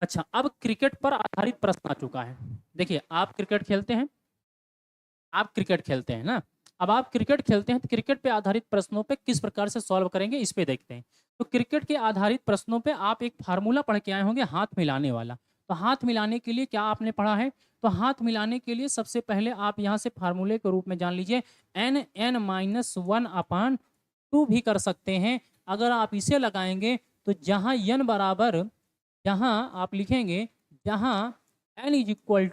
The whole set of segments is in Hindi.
अच्छा, अब क्रिकेट पर आधारित प्रश्न आ चुका है। देखिए, आप क्रिकेट खेलते हैं, आप क्रिकेट खेलते हैं ना? अब आप क्रिकेट खेलते हैं तो क्रिकेट पे आधारित प्रश्नों पे किस प्रकार से सॉल्व करेंगे इस पे देखते हैं। तो क्रिकेट के आधारित प्रश्नों पे आप एक फार्मूला पढ़ के आए होंगे हाथ मिलाने वाला। तो हाथ मिलाने के लिए क्या आपने पढ़ा है? तो हाथ मिलाने के लिए सबसे पहले आप यहाँ से फार्मूले के रूप में जान लीजिए n भी कर सकते हैं। अगर आप इसे लगाएंगे तो जहाँ n बराबर, जहाँ आप लिखेंगे, जहाँ n is equal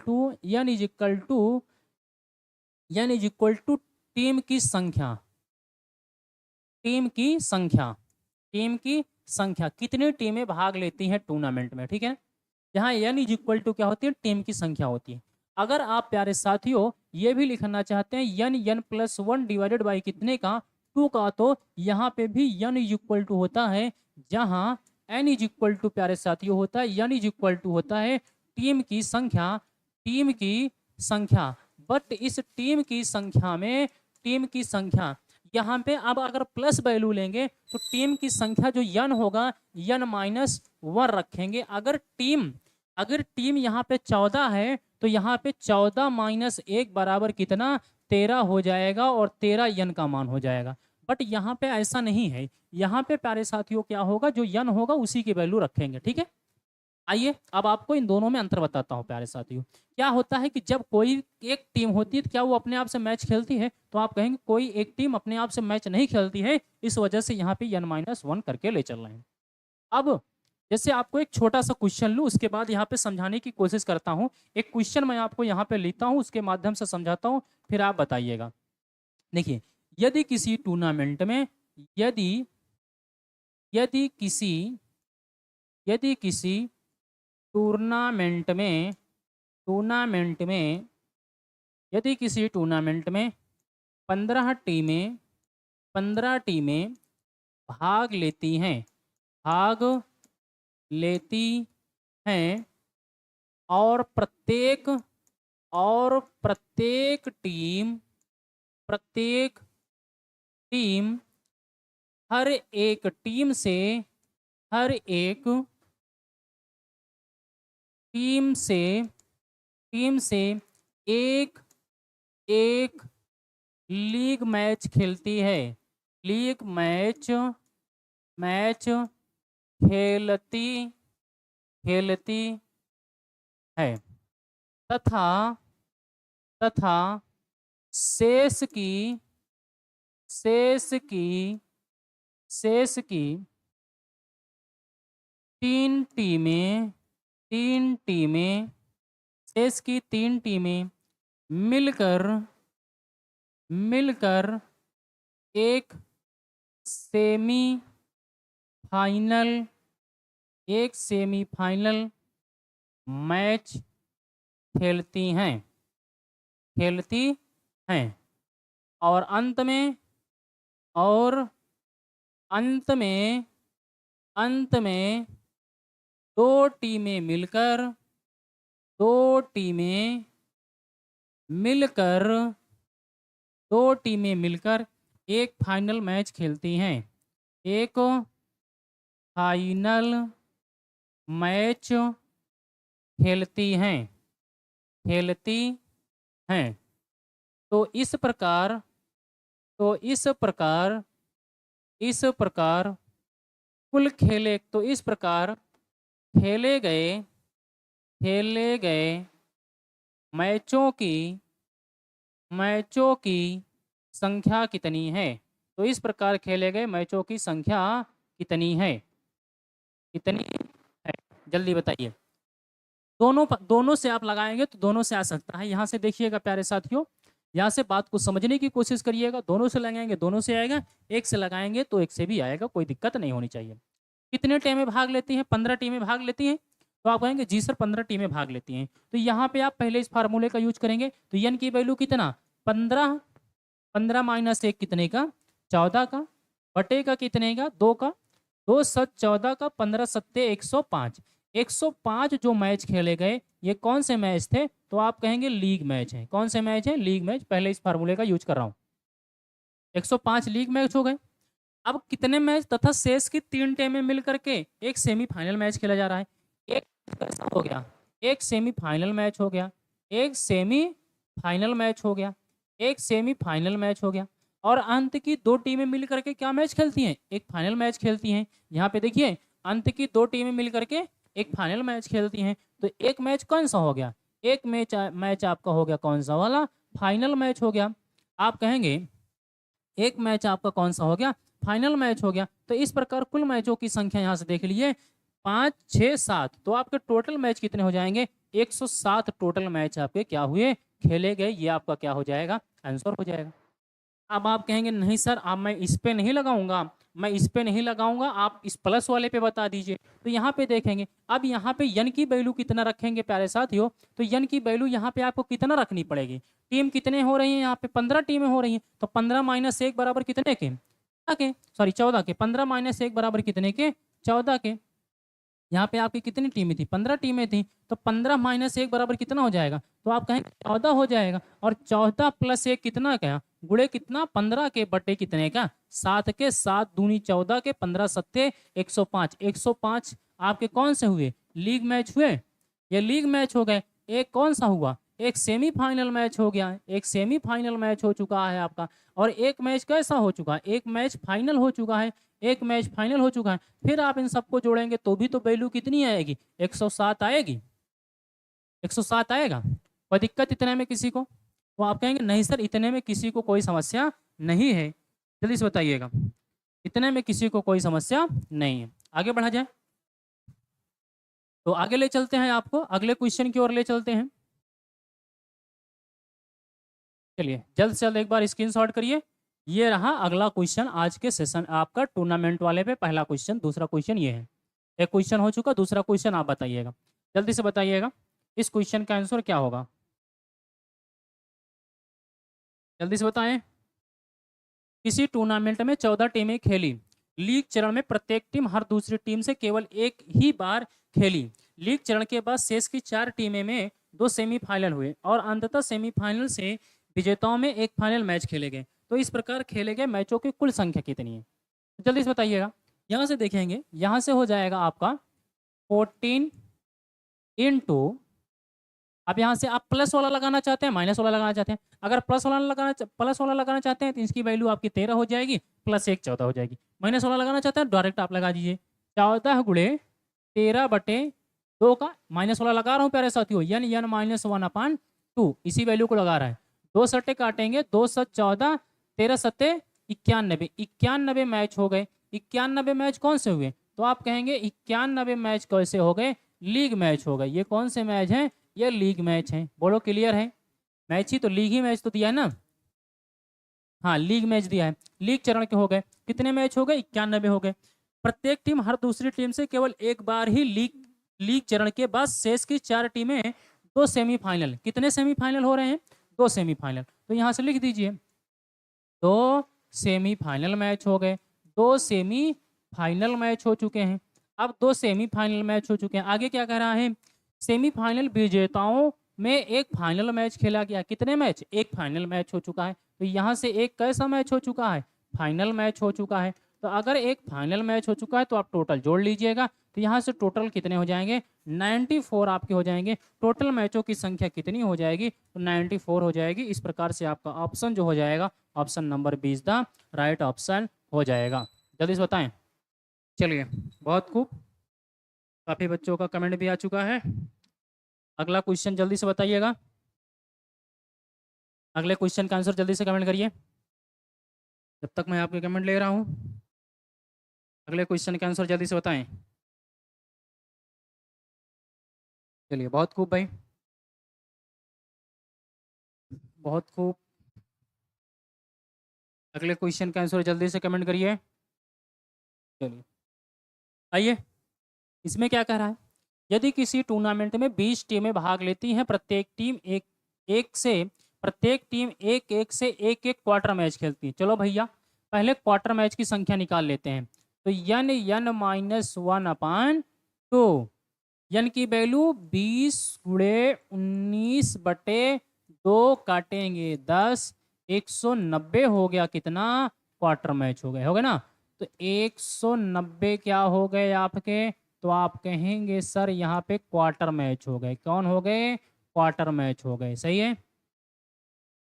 to team की संख्या, टीम की संख्या, टीम की संख्या, कितनी टीमें भाग लेती हैं टूर्नामेंट में, ठीक है। जहाँ n इज इक्वल टू क्या होती है, टीम की संख्या होती है। अगर आप प्यारे साथियों ये भी लिखना चाहते हैं n+1 डिवाइडेड बाई कितने का, 2 का, तो यहाँ पे भी n=, होता है, जहाँ n=, प्यारे साथियों होता है, n=, होता है टीम की संख्या, टीम की संख्या। बट इस टीम की संख्या में, टीम की संख्या यहाँ पे अब अगर प्लस वैल्यू लेंगे तो टीम की संख्या जो n होगा, n-1 रखेंगे। अगर टीम यहाँ पे 14 है तो यहाँ पे 14-1 बराबर कितना, 13 हो जाएगा और 13 n का मान हो जाएगा। बट यहाँ पे ऐसा नहीं है, यहाँ पे प्यारे साथियों क्या होगा, जो n होगा उसी की वैल्यू रखेंगे, ठीक है। आइए अब आपको इन दोनों में अंतर बताता हूँ प्यारे साथियों। क्या होता है कि जब कोई एक टीम होती है तो क्या वो अपने आप से मैच खेलती है, तो आप कहेंगे कोई एक टीम अपने आप से मैच नहीं खेलती है, इस वजह से यहाँ पे n-1 करके ले चल रहे हैं। अब जैसे आपको एक छोटा सा क्वेश्चन लूँ, उसके बाद यहाँ पे समझाने की कोशिश करता हूँ। एक क्वेश्चन मैं आपको यहाँ पे लेता हूँ, उसके माध्यम से समझाता हूँ, फिर आप बताइएगा। देखिए, यदि किसी टूर्नामेंट में, यदि यदि किसी यदि किसी टूर्नामेंट में टूर्नामेंट में यदि किसी टूर्नामेंट में 15 टीमें 15 टीमें भाग लेती हैं, भाग लेती हैं, और प्रत्येक टीम हर एक टीम से हर एक टीम से टीम से एक एक लीग मैच खेलती है, लीग मैच मैच खेलती खेलती है, तथा तथा शेष की शेष की शेष की तीन टीमें तीन टीमें शेष की 3 टीमें मिलकर मिलकर एक सेमीफाइनल एक सेमीफाइनल मैच खेलती हैं खेलती हैं और और अंत में अंत में दो टीमें मिलकर दो टीमें मिलकर दो टीमें मिलकर एक फाइनल मैच खेलती हैं, एक फाइनल मैच खेलती हैं खेलती हैं। तो इस प्रकार तो इस प्रकार कुल खेले तो इस प्रकार खेले गए खेले गए मैचों की मैचों की संख्या कितनी है। तो इस प्रकार खेले गए मैचों की संख्या कितनी है, कितनी है, जल्दी बताइए। दोनों से आप लगाएंगे तो दोनों से आ सकता है। यहाँ से देखिएगा प्यारे साथियों, यहाँ से बात को समझने की कोशिश करिएगा। दोनों से लगाएंगे दोनों से आएगा, एक से लगाएंगे तो एक से भी आएगा, कोई दिक्कत नहीं होनी चाहिए। कितने टीमें भाग लेती हैं, 15 टीमें भाग लेती हैं। तो आप कहेंगे जी सर 15 टीमें भाग लेती हैं, तो यहाँ पे आप पहले इस फार्मूले का यूज करेंगे। तो n की वैल्यू कितना, 15, 15-1 कितने का, 14 का, बटे का कितने का, 2 का, 2-7-14 का, 15-7 105। 105 जो मैच खेले गए ये कौन से मैच थे, तो आप कहेंगे लीग मैच है। कौन से मैच है, लीग मैच। पहले इस फार्मूले का यूज कर रहा हूँ। 105 लीग मैच हो गए। अब कितने मैच तथा शेष की 3 टीमें मिलकर के एक सेमीफाइनल मैच खेला जा रहा है। एक कैसा हो गया, एक सेमीफाइनल मैच हो गया, एक सेमीफाइनल मैच हो गया, एक सेमीफाइनल मैच हो गया, और अंत की दो टीमें मिल करके क्या मैच खेलती हैं, एक फाइनल मैच खेलती हैं। यहाँ पे देखिए अंत की दो टीमें मिल करके एक फाइनल मैच खेलती हैं। तो एक मैच कौन सा हो गया, एक मैच आपका हो गया कौन सा वाला, फाइनल मैच हो गया। आप कहेंगे एक मैच आपका कौन सा हो गया, फाइनल मैच हो गया। तो इस प्रकार कुल मैचों की संख्या यहाँ से देख लीजिए 5, 6, 7, तो आपके टोटल मैच कितने हो जाएंगे, 107 टोटल मैच आपके क्या हुए, खेले गए। ये आपका क्या हो जाएगा, आंसर हो जाएगा। अब आप कहेंगे नहीं सर, अब मैं इस पे नहीं लगाऊंगा, मैं इस पे नहीं लगाऊंगा, आप इस प्लस वाले पे बता दीजिए। तो यहाँ पे देखेंगे, अब यहाँ पे यन की वैल्यू कितना रखेंगे प्यारे साथियों, तो यन की वैल्यू यहाँ पे आपको कितना रखनी पड़ेगी, टीम कितने हो रही हैं यहाँ पे, 15 टीमें हो रही हैं, तो 15 माइनस 1 बराबर कितने के, सॉरी 14 के, 15 माइनस 1 बराबर कितने के, 14 के। यहाँ पे आपकी कितनी टीमें थी, 15 टीमें थी, तो 15 माइनस 1 बराबर कितना हो जाएगा, तो आप कहेंगे 14 हो जाएगा। और 14 प्लस 1 कितना क्या, गुणे कितना, 15 के बटे कितने का, 7 के, 7 दूनी 14 के, 15 सत्ते 105, 105 आपके कौन से हुए, लीग मैच हुए, ये लीग मैच हो गए। एक कौन सा हुआ, एक सेमीफाइनल मैच हो गया, एक सेमीफाइनल मैच हो चुका है आपका। और एक मैच कैसा हो चुका है, एक मैच फाइनल हो चुका है, एक मैच फाइनल हो चुका है। फिर आप इन सबको जोड़ेंगे तो भी तो वैल्यू कितनी आएगी, 107 आएगी, 107 आएगा। कोई दिक्कत इतने में किसी को, तो आप कहेंगे नहीं सर इतने में किसी को कोई समस्या नहीं है, जल्दी से बताइएगा, इतने में किसी को कोई समस्या नहीं है। आगे बढ़ा जाए, तो आगे ले चलते हैं, आपको अगले क्वेश्चन की ओर ले चलते हैं। चलिए जल्द से जल्द एक बार स्क्रीनशॉट करिए। ये रहा अगला क्वेश्चन आज के सेशन आपका टूर्नामेंट वाले पे, पहला क्वेश्चन, दूसरा क्वेश्चन ये है, एक क्वेश्चन हो चुका, दूसरा क्वेश्चन आप बताइएगा, जल्दी से बताइएगा इस क्वेश्चन का आंसर क्या होगा, जल्दी से बताएं। किसी टूर्नामेंट में 14 टीमें खेली, लीग चरण में प्रत्येक टीम हर दूसरी टीम से केवल एक ही बार खेली। लीग चरण के बाद शेष की 4 टीमें में 2 सेमीफाइनल हुए और अंततः सेमीफाइनल से विजेताओं में एक फाइनल मैच खेले गए। तो इस प्रकार खेले गए मैचों की कुल संख्या कितनी है, तो जल्दी से बताइएगा। यहाँ से देखेंगे, यहाँ से हो जाएगा आपका 14 इंटू, अब यहाँ से आप प्लस वाला लगाना चाहते हैं माइनस वाला लगाना चाहते हैं, अगर प्लस वाला लगाना चाहते हैं तो इसकी वैल्यू आपकी 13 हो जाएगी, प्लस 1 14 हो जाएगी। माइनस वाला लगाना चाहते हैं डायरेक्ट आप लगा दीजिए, 14 गुणे 13 बटे 2 का माइनस वाला लगा रहा हूँ प्यारे साथियों, यन माइनस 1/2, इसी वैल्यू को लगा रहा है। 2 सट्टे काटेंगे, 2 7 14, 13 सत्ते 91, 91 मैच हो गए। 91 मैच कौन से हुए, तो आप कहेंगे 91 मैच कैसे हो गए, लीग मैच हो गए। ये कौन से मैच हैं, ये लीग मैच है, बोलो क्लियर है, मैच ही तो लीग ही मैच तो दिया है ना, हाँ लीग मैच दिया है। लीग चरण के हो गए, कितने मैच हो गए, 91 हो गए। प्रत्येक टीम हर दूसरी टीम से केवल एक बार ही लीग चरण के बाद शेष की 4 टीमें 2 सेमीफाइनल, कितने सेमीफाइनल हो रहे हैं, 2 सेमीफाइनल, तो यहाँ से लिख दीजिए 2 सेमीफाइनल मैच हो गए, 2 सेमीफाइनल मैच हो चुके हैं। अब 2 सेमीफाइनल मैच हो चुके हैं, आगे क्या कह रहा है, सेमीफाइनल विजेताओं में एक फाइनल मैच खेला गया, कितने मैच, एक फाइनल मैच हो चुका है। तो यहाँ से एक कैसा मैच हो चुका है, फाइनल मैच हो चुका है। तो अगर एक फाइनल मैच हो चुका है तो आप टोटल जोड़ लीजिएगा, तो यहाँ से टोटल कितने हो जाएंगे, 94 आपके हो जाएंगे। टोटल मैचों की संख्या कितनी हो जाएगी, तो 94 हो जाएगी। इस प्रकार से आपका ऑप्शन जो हो जाएगा, option number 20 the right option हो जाएगा। जल्दी से बताएं। चलिए बहुत खूब, काफ़ी बच्चों का कमेंट भी आ चुका है। अगला क्वेश्चन जल्दी से बताइएगा, अगले क्वेश्चन का आंसर जल्दी से कमेंट करिए, जब तक मैं आपके कमेंट ले रहा हूँ। अगले क्वेश्चन का आंसर जल्दी से बताएं। चलिए बहुत खूब भाई, बहुत खूब। अगले क्वेश्चन का आंसर जल्दी से कमेंट करिए। चलिए आइए, इसमें क्या कह रहा है, यदि किसी टूर्नामेंट में 20 टीमें भाग लेती हैं, प्रत्येक टीम एक एक क्वार्टर मैच खेलती है। चलो भैया पहले क्वार्टर मैच की संख्या निकाल लेते हैं। तो यन माइनस 1/2, यन की वैल्यू 20 गुणे 19 बटे 2 काटेंगे 10, 190 हो गया, कितना क्वार्टर मैच हो गए ना। तो 190 क्या हो गए आपके, तो आप कहेंगे सर यहाँ पे क्वार्टर मैच हो गए। कौन हो गए? क्वार्टर मैच हो गए, सही है।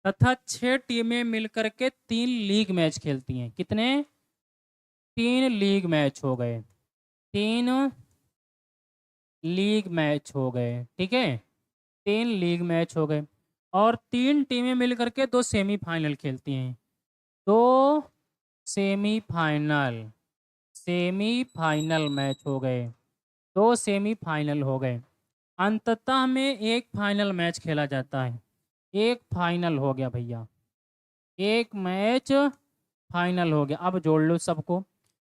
तथा 6 टीमें मिलकर के 3 लीग मैच खेलती हैं। कितने? 3 लीग मैच हो गए। 3 लीग मैच हो गए, ठीक है। 3 लीग मैच हो गए और 3 टीमें मिलकर के 2 सेमीफाइनल खेलती हैं। 2 सेमीफाइनल, सेमीफाइनल मैच हो गए। 2 सेमीफाइनल हो गए। अंततः में एक फाइनल मैच खेला जाता है। एक फाइनल हो गया भैया, एक मैच फाइनल हो गया। अब जोड़ लो सबको।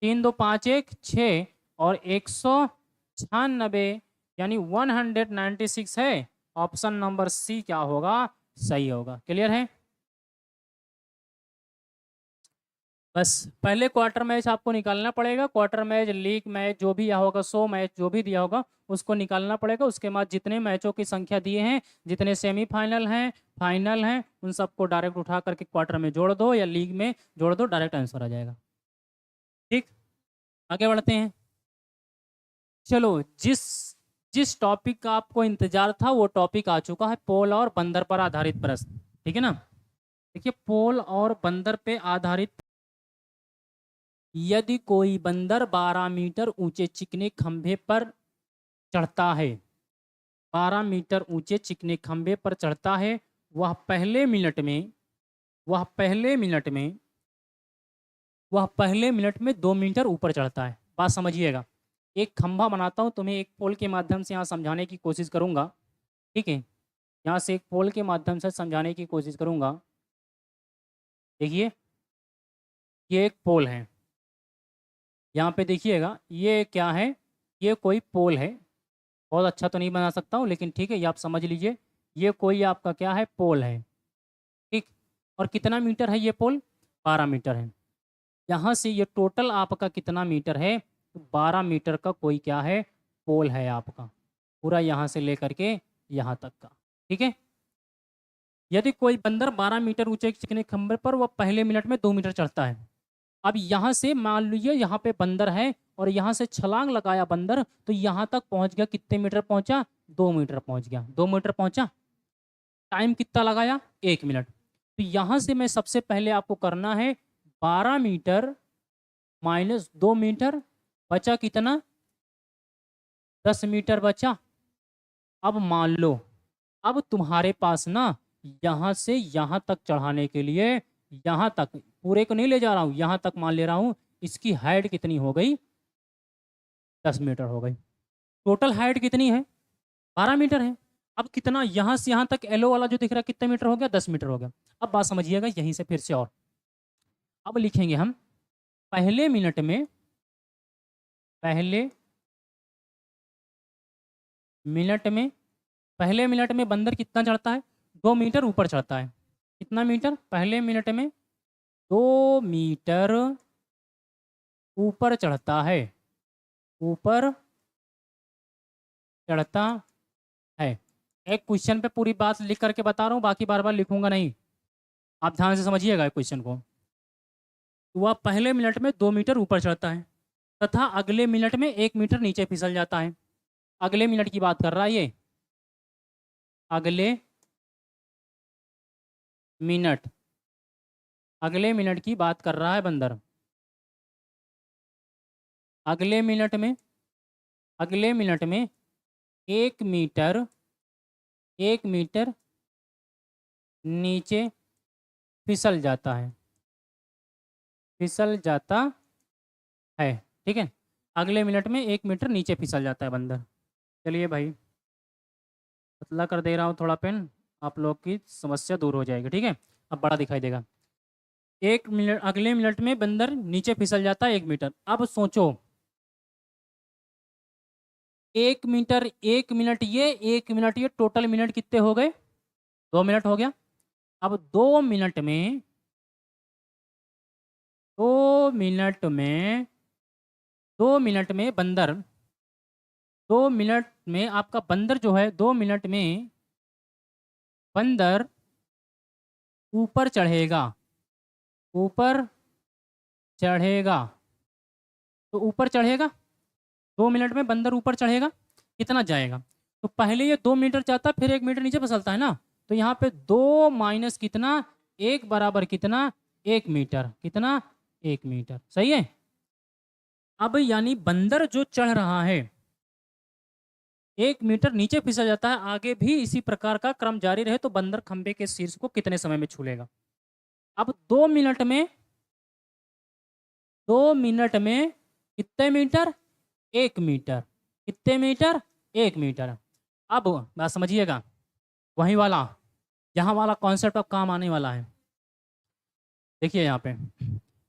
3 2 5 1 6 और 196 यानी 196 है। ऑप्शन नंबर सी क्या होगा? सही होगा। क्लियर है? बस पहले क्वार्टर मैच आपको निकालना पड़ेगा। क्वार्टर मैच, लीग मैच जो भी दिया होगा, 100 मैच जो भी दिया होगा उसको निकालना पड़ेगा। उसके बाद जितने मैचों की संख्या दिए हैं, जितने सेमीफाइनल हैं, फाइनल हैं, उन सबको डायरेक्ट उठा करके क्वार्टर में जोड़ दो या लीग में जोड़ दो, डायरेक्ट आंसर आ जाएगा। ठीक, आगे बढ़ते हैं। चलो, जिस जिस टॉपिक का आपको इंतजार था वो टॉपिक आ चुका है, पोल और बंदर पर आधारित प्रश्न। ठीक है ना? देखिए, पोल और बंदर पे आधारित। यदि कोई बंदर 12 मीटर ऊंचे चिकने खंभे पर चढ़ता है, 12 मीटर ऊंचे चिकने खंभे पर चढ़ता है, वह पहले मिनट में वह पहले मिनट में वह पहले मिनट में 2 मीटर ऊपर चढ़ता है। बात समझिएगा। एक खंभा बनाता हूं, तुम्हें एक पोल के माध्यम से यहाँ समझाने की कोशिश करूंगा। ठीक है, यहाँ से एक पोल के माध्यम से समझाने की कोशिश करूंगा। देखिए, ये एक पोल है। यहाँ पे देखिएगा, ये क्या है? ये कोई पोल है। बहुत अच्छा तो नहीं बना सकता हूँ, लेकिन ठीक है, ये आप समझ लीजिए। ये कोई आपका क्या है? पोल है। ठीक, और कितना मीटर है ये पोल? 12 मीटर है। यहाँ से ये टोटल आपका कितना मीटर है? 12 मीटर का कोई क्या है? पोल है आपका, पूरा यहाँ से लेकर के यहाँ तक का। ठीक है। यदि कोई बंदर 12 मीटर ऊंचे चिकने खंभे पर वह पहले मिनट में 2 मीटर चढ़ता है। अब यहाँ से मान लीजिए यहाँ पे बंदर है और यहाँ से छलांग लगाया बंदर, तो यहाँ तक पहुँच गया। कितने मीटर पहुँचा? 2 मीटर पहुँच गया। 2 मीटर पहुँचा। टाइम कितना लगाया? 1 मिनट। तो यहाँ से मैं सबसे पहले आपको करना है 12 मीटर माइनस 2 मीटर, बचा कितना? 10 मीटर बचा। अब मान लो, अब तुम्हारे पास ना यहाँ से यहाँ तक चढ़ाने के लिए, यहाँ तक पूरे को नहीं ले जा रहा हूँ, यहाँ तक मान ले रहा हूँ, इसकी हाइट कितनी हो गई? 10 मीटर हो गई। टोटल हाइट कितनी है? 12 मीटर है। अब कितना यहाँ से यहाँ तक येलो वाला जो दिख रहा है कितने मीटर हो गया? 10 मीटर हो गया। अब बात समझिएगा यहीं से फिर से। और अब लिखेंगे हम पहले मिनट में, पहले मिनट में, पहले मिनट में बंदर कितना चढ़ता है? 2 मीटर ऊपर चढ़ता है। कितना मीटर? पहले मिनट में 2 मीटर ऊपर चढ़ता है। ऊपर चढ़ता है। एक क्वेश्चन पे पूरी बात लिख करके बता रहा हूँ, बाकी बार बार लिखूंगा नहीं। आप ध्यान से समझिएगा क्वेश्चन को। वह पहले मिनट में 2 मीटर ऊपर चढ़ता है तथा अगले मिनट में 1 मीटर नीचे फिसल जाता है। अगले मिनट की बात कर रहा है ये। अगले मिनट, अगले मिनट की बात कर रहा है बंदर। अगले मिनट में, अगले मिनट में 1 मीटर, 1 मीटर नीचे फिसल जाता है, फिसल जाता है। ठीक है, अगले मिनट में 1 मीटर नीचे फिसल जाता है बंदर। चलिए भाई, पतला कर दे रहा हूँ थोड़ा पेन, आप लोग की समस्या दूर हो जाएगी। ठीक है, अब बड़ा दिखाई देगा। 1 मिनट, अगले मिनट में बंदर नीचे फिसल जाता है 1 मीटर। अब सोचो, 1 मीटर, 1 मिनट ये, 1 मिनट ये, टोटल मिनट कितने हो गए? 2 मिनट हो गया। अब 2 मिनट में, 2 मिनट में, 2 मिनट में बंदर, 2 मिनट में आपका बंदर जो है, 2 मिनट में बंदर ऊपर चढ़ेगा, ऊपर चढ़ेगा। तो ऊपर चढ़ेगा, 2 मिनट में बंदर ऊपर चढ़ेगा, कितना जाएगा? तो पहले ये 2 मीटर जाता, फिर 1 मीटर नीचे फिसलता है ना, तो यहाँ पे 2 माइनस कितना, 1 बराबर कितना, 1 मीटर, कितना, 1 मीटर, सही है। अब यानी बंदर जो चढ़ रहा है 1 मीटर नीचे फिसल जाता है, आगे भी इसी प्रकार का क्रम जारी रहे तो बंदर खंबे के शीर्ष को कितने समय में छू लेगा? अब 2 मिनट में, 2 मिनट में कितने मीटर, 1 मीटर, कितने मीटर, 1 मीटर। अब बात समझिएगा, वही वाला यहाँ वाला कॉन्सेप्ट अब काम आने वाला है। देखिए यहाँ पे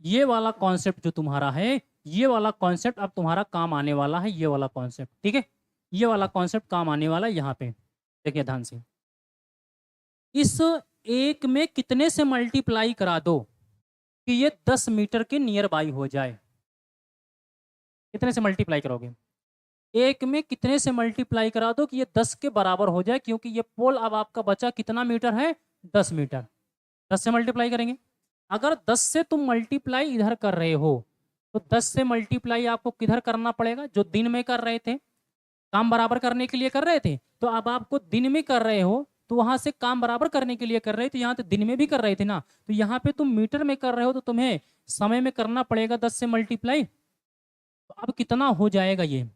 ये वाला कॉन्सेप्ट जो तुम्हारा है, ये वाला कॉन्सेप्ट अब तुम्हारा काम आने वाला है, ये वाला कॉन्सेप्ट, ठीक है, ये वाला कॉन्सेप्ट काम आने वाला है यहाँ पे। देखिए ध्यान से, इस 1 में कितने से मल्टीप्लाई करा दो कि ये 10 मीटर के नियर बाई हो जाए? कितने से मल्टीप्लाई करोगे? 1 में कितने से मल्टीप्लाई करा दो कि ये 10 के बराबर हो जाए, क्योंकि ये पोल अब आपका बचा कितना मीटर है, 10 मीटर। 10 से मल्टीप्लाई करेंगे। अगर 10 से तुम मल्टीप्लाई इधर कर रहे हो तो 10 से मल्टीप्लाई आपको किधर करना पड़ेगा, जो दिन में कर रहे थे, काम बराबर करने के लिए कर रहे थे, तो अब आपको दिन में कर रहे हो तो वहां से काम बराबर करने के लिए कर रहे थे, यहाँ तो दिन में भी कर रहे थे ना, तो यहाँ पे तुम मीटर में कर रहे हो तो तुम्हें समय में करना पड़ेगा 10 से मल्टीप्लाई। तो अब कितना हो जाएगा ये,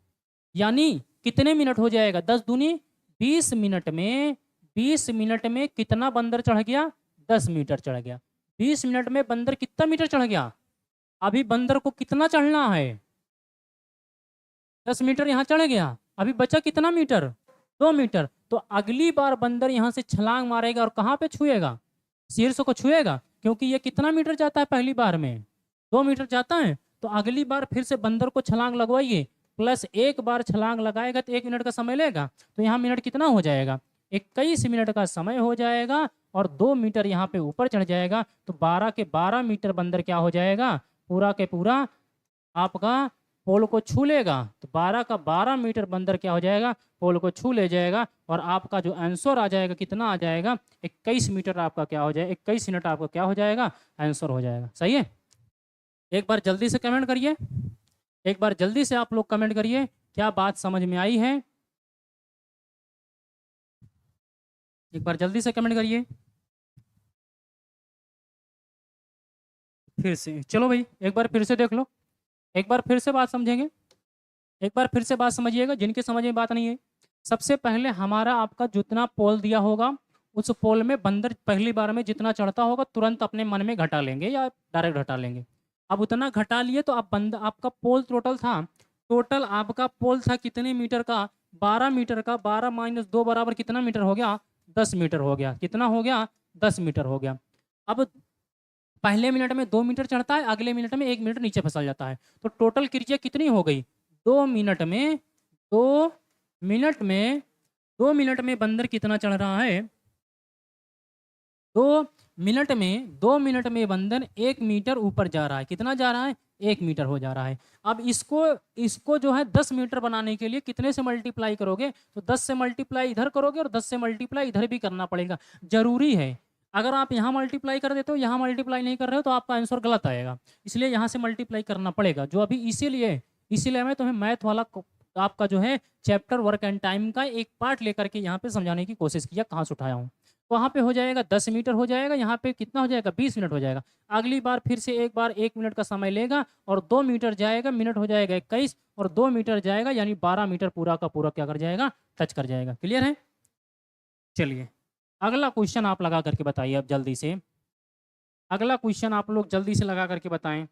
यानी कितने मिनट हो जाएगा, 10 दूनी 20 मिनट में, 20 मिनट में कितना बंदर चढ़ गया, 10 मीटर चढ़ गया। 20 मिनट में बंदर कितना मीटर चढ़ गया? अभी बंदर को कितना चढ़ना है, 10 मीटर यहाँ चढ़ गया, अभी बचा कितना मीटर, 2 मीटर। तो अगली बार बंदर यहाँ से छलांग मारेगा और कहाँ पे छुएगा, शीर्ष को छुएगा, क्योंकि ये कितना मीटर जाता है पहली बार में, 2 मीटर जाता है। तो अगली बार फिर से बंदर को छलांग लगवाइए, प्लस 1 बार छलांग लगाएगा तो 1 मिनट का समय लेगा, तो यहाँ मिनट कितना हो जाएगा, 21 मिनट का समय हो जाएगा, और 2 मीटर यहाँ पे ऊपर चढ़ जाएगा, तो 12 के 12 मीटर बंदर क्या हो जाएगा, पूरा के पूरा आपका पोल को छू लेगा। तो 12 का 12 मीटर बंदर क्या हो जाएगा, पोल को छू ले जाएगा, और आपका जो आंसर आ जाएगा कितना आ जाएगा, 21 मीटर आपका क्या हो जाएगा, 21 मिनट आपका क्या हो जाएगा, आंसर हो जाएगा। सही है। एक बार जल्दी से कमेंट करिए, एक बार जल्दी से आप लोग कमेंट करिए, क्या बात समझ में आई है? एक बार जल्दी से कमेंट करिए। फिर से चलो भाई, एक बार फिर से देख लो, एक बार फिर से बात समझेंगे, एक बार फिर से बात समझिएगा जिनके समझ में बात नहीं है। सबसे पहले हमारा आपका जितना पोल दिया होगा, उस पोल में बंदर पहली बार में जितना चढ़ता होगा तुरंत अपने मन में घटा लेंगे या डायरेक्ट घटा लेंगे। अब उतना घटा लिए तो अब बंदा आपका पोल टोटल था, टोटल आपका पोल था कितने मीटर का, 12 मीटर का, 12 माइनस 2 बराबर कितना मीटर हो गया, 10 मीटर हो गया। कितना हो गया, 10 मीटर हो गया। अब पहले मिनट में 2 मीटर चढ़ता है, अगले मिनट में 1 मीटर नीचे फंसल जाता है, तो टोटल क्रिया कितनी हो गई, 2 मिनट में, 2 मिनट में, 2 मिनट में बंदर कितना चढ़ रहा है, 2 मिनट में, 2 मिनट में बंदर 1 मीटर ऊपर जा रहा है। कितना जा रहा है, 1 मीटर हो जा रहा है। अब इसको इसको जो है 10 मीटर बनाने के लिए कितने से मल्टीप्लाई करोगे, तो 10 से मल्टीप्लाई इधर करोगे और 10 से मल्टीप्लाई इधर भी करना पड़ेगा, जरूरी है। अगर आप यहाँ मल्टीप्लाई कर देते हो, यहाँ मल्टीप्लाई नहीं कर रहे हो, तो आपका आंसर गलत आएगा, इसलिए यहाँ से मल्टीप्लाई करना पड़ेगा। जो अभी इसीलिए मैं तुम्हें मैथ वाला आपका जो है चैप्टर वर्क एंड टाइम का एक पार्ट लेकर के यहाँ पे समझाने की कोशिश किया, कहाँ से उठाया हूँ। वहाँ पे हो जाएगा 10 मीटर हो जाएगा, यहाँ पे कितना हो जाएगा, 20 मिनट हो जाएगा। अगली बार फिर से एक बार 1 मिनट का समय लेगा, और 2 मीटर जाएगा, मिनट हो जाएगा 21, और 2 मीटर जाएगा यानी 12 मीटर पूरा का पूरा क्या कर जाएगा, टच कर जाएगा। क्लियर है। चलिए अगला क्वेश्चन आप लगा करके बताइए अब जल्दी से, अगला क्वेश्चन आप लोग जल्दी से लगा करके बताएं,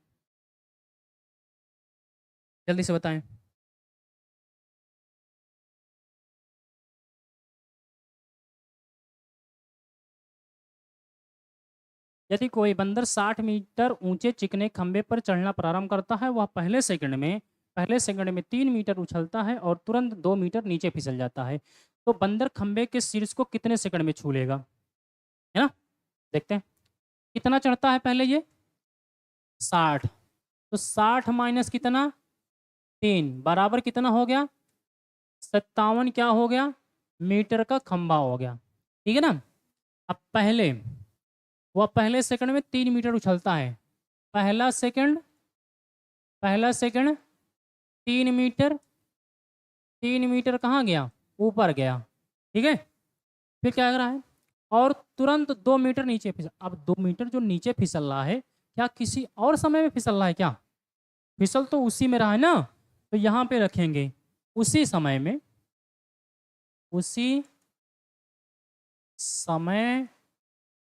जल्दी से बताएं। यदि कोई बंदर 60 मीटर ऊंचे चिकने खंबे पर चढ़ना प्रारंभ करता है, वह पहले सेकंड में 3 मीटर उछलता है और तुरंत 2 मीटर नीचे फिसल जाता है, तो बंदर खंबे के शीर्ष को कितने सेकंड में छू लेगा, है ना। देखते हैं कितना चढ़ता है पहले ये, 60, तो 60 माइनस कितना, 3 बराबर कितना हो गया, 57 क्या हो गया, मीटर का खंबा हो गया। ठीक है ना। अब वह पहले सेकंड में 3 मीटर उछलता है, पहला सेकंड 3 मीटर, 3 मीटर कहाँ गया, ऊपर गया, ठीक है। फिर क्या कर रहा है, और तुरंत 2 मीटर नीचे फिसल। अब 2 मीटर जो नीचे फिसल रहा है, क्या किसी और समय में फिसल रहा है क्या? फिसल तो उसी में रहा है ना, तो यहाँ पे रखेंगे उसी समय में, उसी समय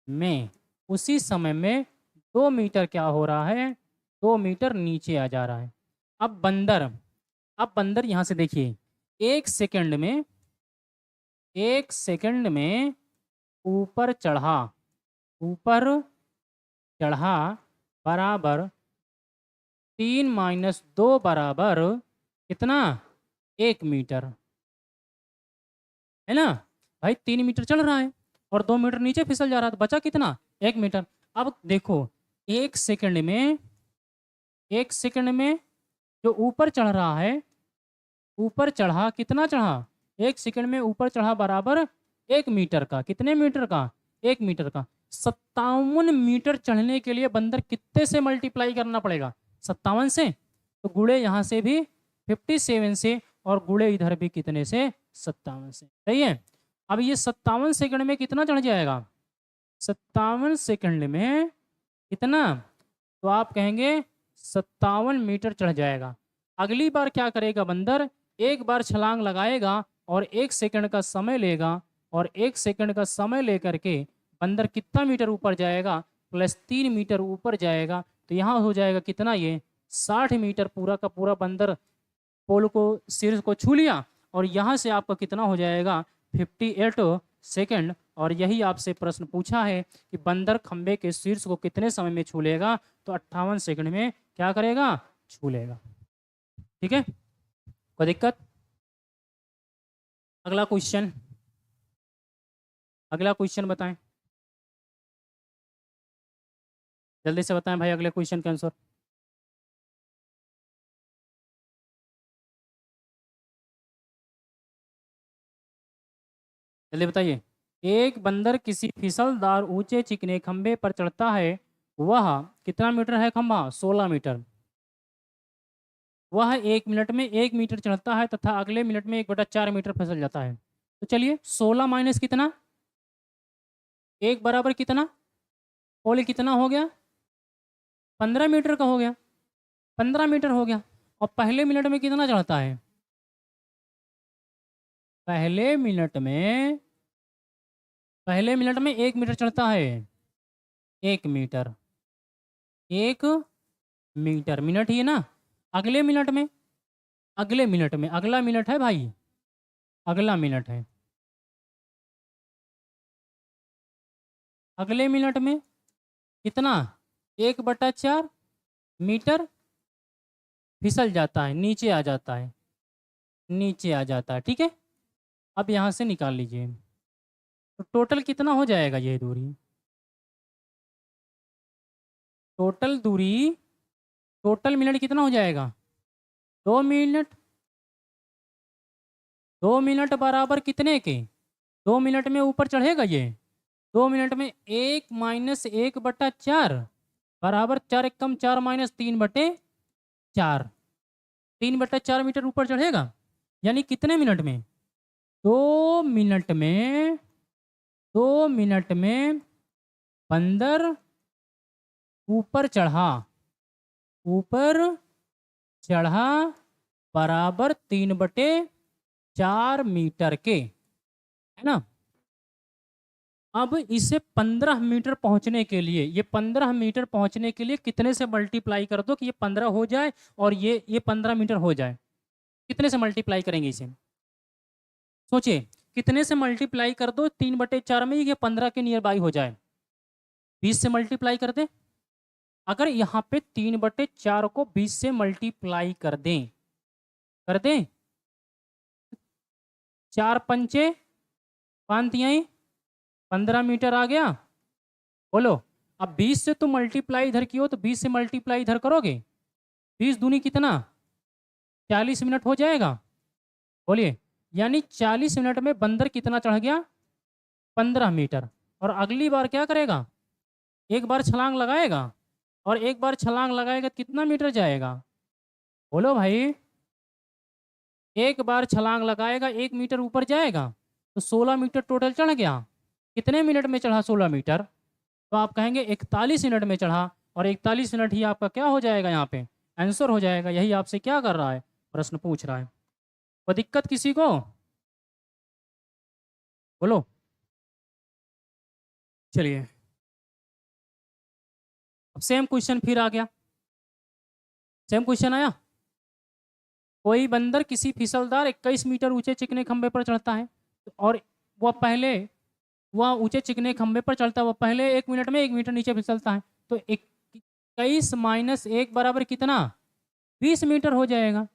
में, उसी समय में 2 मीटर क्या हो रहा है, 2 मीटर नीचे आ जा रहा है। अब बंदर, अब बंदर यहाँ से देखिए, 1 सेकंड में, 1 सेकंड में ऊपर चढ़ा, ऊपर चढ़ा बराबर 3 - 2 बराबर कितना, 1 मीटर, है ना भाई। 3 मीटर चल रहा है और 2 मीटर नीचे फिसल जा रहा है, तो बचा कितना, 1 मीटर। अब देखो 1 सेकंड में, 1 सेकंड में जो ऊपर चढ़ रहा है, ऊपर चढ़ा कितना चढ़ा, 1 सेकंड में ऊपर चढ़ा बराबर 1 मीटर का, कितने मीटर का, 1 मीटर का। 57 मीटर चढ़ने के लिए बंदर कितने से मल्टीप्लाई करना पड़ेगा, 57 से, तो गुड़े यहाँ से भी 57 से, और गुड़े इधर भी कितने से, 57 से, सही है। अब ये 57 सेकंड में कितना चढ़ जाएगा, 57 सेकंड में कितना, तो आप कहेंगे 57 मीटर चढ़ जाएगा। अगली बार क्या करेगा बंदर, एक बार छलांग लगाएगा और 1 सेकंड का समय लेगा, और 1 सेकंड का समय लेकर के बंदर कितना मीटर ऊपर जाएगा, प्लस 3 मीटर ऊपर जाएगा, तो यहाँ हो जाएगा कितना, ये 60 मीटर पूरा का पूरा बंदर पोल को, शीर्ष को छू लिया, और यहाँ से आपका कितना हो जाएगा, 58 सेकंड। और यही आपसे प्रश्न पूछा है कि बंदर खंबे के शीर्ष को कितने समय में छू लेगा, तो 58 सेकंड में क्या करेगा, छू लेगा, ठीक है, कोई दिक्कत। अगला क्वेश्चन, अगला क्वेश्चन बताएं, जल्दी से बताएं भाई अगले क्वेश्चन का आंसर। जल्दी बताइए। एक बंदर किसी फिसलदार ऊंचे चिकने खंबे पर चढ़ता है, वह कितना मीटर है खंबा, 16 मीटर। वह 1 मिनट में 1 मीटर चढ़ता है तथा अगले मिनट में 1/4 मीटर फिसल जाता है। तो चलिए 16 माइनस कितना, 1 बराबर कितना, बोले कितना हो गया, 15 मीटर का हो गया, 15 मीटर हो गया। और पहले मिनट में कितना चढ़ता है, पहले मिनट में, पहले मिनट में 1 मीटर चढ़ता है, 1 मीटर, 1 मीटर, मिनट ही है ना। अगले मिनट में, अगले मिनट में, अगला मिनट है भाई, अगला मिनट है, अगले मिनट में कितना, 1/4 मीटर फिसल जाता है, नीचे आ जाता है, नीचे आ जाता है, ठीक है। अब यहाँ से निकाल लीजिए, तो टोटल कितना हो जाएगा ये दूरी, टोटल दूरी, टोटल मिनट कितना हो जाएगा, 2 मिनट, 2 मिनट बराबर कितने के, 2 मिनट में ऊपर चढ़ेगा ये, 2 मिनट में 1 - 1/4 बराबर 4 × 4 - 3/4, 3/4 मीटर ऊपर चढ़ेगा। यानी कितने मिनट में, 2 मिनट में, 2 मिनट में बंदर ऊपर चढ़ा, ऊपर चढ़ा बराबर 3/4 मीटर के, है ना। अब इसे 15 मीटर पहुंचने के लिए, ये 15 मीटर पहुंचने के लिए कितने से मल्टीप्लाई कर दो कि ये 15 हो जाए और ये 15 मीटर हो जाए, कितने से मल्टीप्लाई करेंगे इसे, सोचिए कितने से मल्टीप्लाई कर दो, 3/4 में ये 15 के नियर बाई हो जाए, 20 से मल्टीप्लाई कर दे। अगर यहाँ पे 3/4 को 20 से मल्टीप्लाई कर दें, कर दें, 4 पंचे 5 15 मीटर आ गया, बोलो। अब 20 से तो मल्टीप्लाई इधर की हो, तो 20 से मल्टीप्लाई इधर करोगे, 20 दूनी कितना, 40 मिनट हो जाएगा, बोलिए। यानी 40 मिनट में बंदर कितना चढ़ गया, 15 मीटर। और अगली बार क्या करेगा, एक बार छलांग लगाएगा, और एक बार छलांग लगाएगा कितना मीटर जाएगा, बोलो भाई, एक बार छलांग लगाएगा 1 मीटर ऊपर जाएगा, तो 16 मीटर टोटल चढ़ गया। कितने मिनट में चढ़ा 16 मीटर? तो आप कहेंगे 41 मिनट में चढ़ा, और 41 मिनट ही आपका क्या हो जाएगा, यहाँ पे आंसर हो जाएगा। यही आपसे क्या कर रहा है, प्रश्न पूछ रहा है। कोई दिक्कत किसी को? बोलो। चलिए, अब सेम क्वेश्चन फिर आ गया। सेम क्वेश्चन आया। कोई बंदर किसी फिसलदार 21 मीटर ऊंचे चिकने खंभे पर चढ़ता है, और वह ऊंचे चिकने खंभे पर चढ़ता है, वह पहले 1 मिनट में 1 मीटर नीचे फिसलता है। तो 21 माइनस 1 बराबर कितना? 20 मीटर हो जाएगा।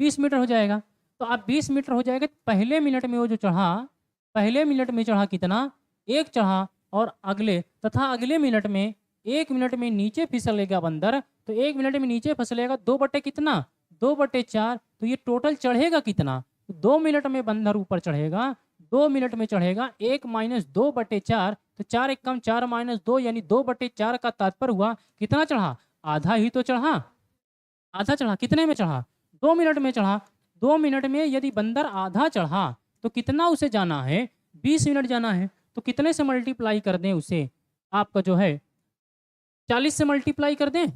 20 मीटर हो जाएगा। तो अब 20 मीटर हो जाएगा। पहले मिनट में वो जो चढ़ा, पहले मिनट में चढ़ा कितना? 1 चढ़ा, और अगले मिनट में 1 मिनट में नीचे फिसलेगा बंदर, तो 1 मिनट में नीचे फिसलेगा 2 बटे कितना? 2/4। तो ये टोटल चढ़ेगा कितना? 2 मिनट में बंदर ऊपर चढ़ेगा, 2 मिनट में चढ़ेगा 1 माइनस 2/4। तो 4 एक कम 4 माइनस 2 यानी 2/4 का तात्पर्य हुआ कितना चढ़ा? आधा ही तो चढ़ा। आधा चढ़ा। कितने में चढ़ा? 2 मिनट में चढ़ा। 2 मिनट में यदि बंदर आधा चढ़ा तो कितना उसे जाना है? 20 मिनट जाना है। तो कितने से मल्टीप्लाई कर दें उसे? आपका जो है 40 से मल्टीप्लाई कर दें।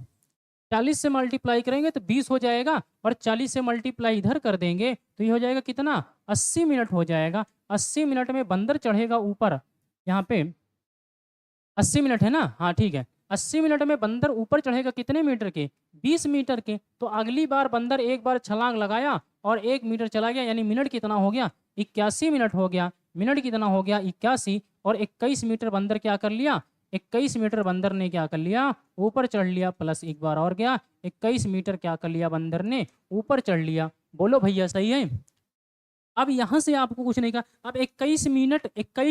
40 से मल्टीप्लाई करेंगे तो 20 हो जाएगा, और 40 से मल्टीप्लाई इधर कर देंगे तो ये हो जाएगा कितना? 80 मिनट हो जाएगा। 80 मिनट में बंदर चढ़ेगा ऊपर। यहाँ पे 80 मिनट है ना? हाँ ठीक है। 80 मिनट में बंदर ऊपर चढ़ेगा कितने मीटर के? 20 मीटर के। तो अगली बार बंदर एक बार छलांग लगाया और 1 मीटर चला गया, यानी मिनट कितना हो गया? 81 मिनट हो गया। मिनट कितना हो गया? 81। और 21 मीटर बंदर क्या कर लिया? 21 मीटर बंदर ने क्या कर लिया? ऊपर चढ़ लिया। प्लस एक बार और गया, 21 मीटर क्या कर लिया बंदर ने? ऊपर चढ़ लिया। बोलो भैया सही है? अब यहां से आपको कुछ नहीं कहा। अब 21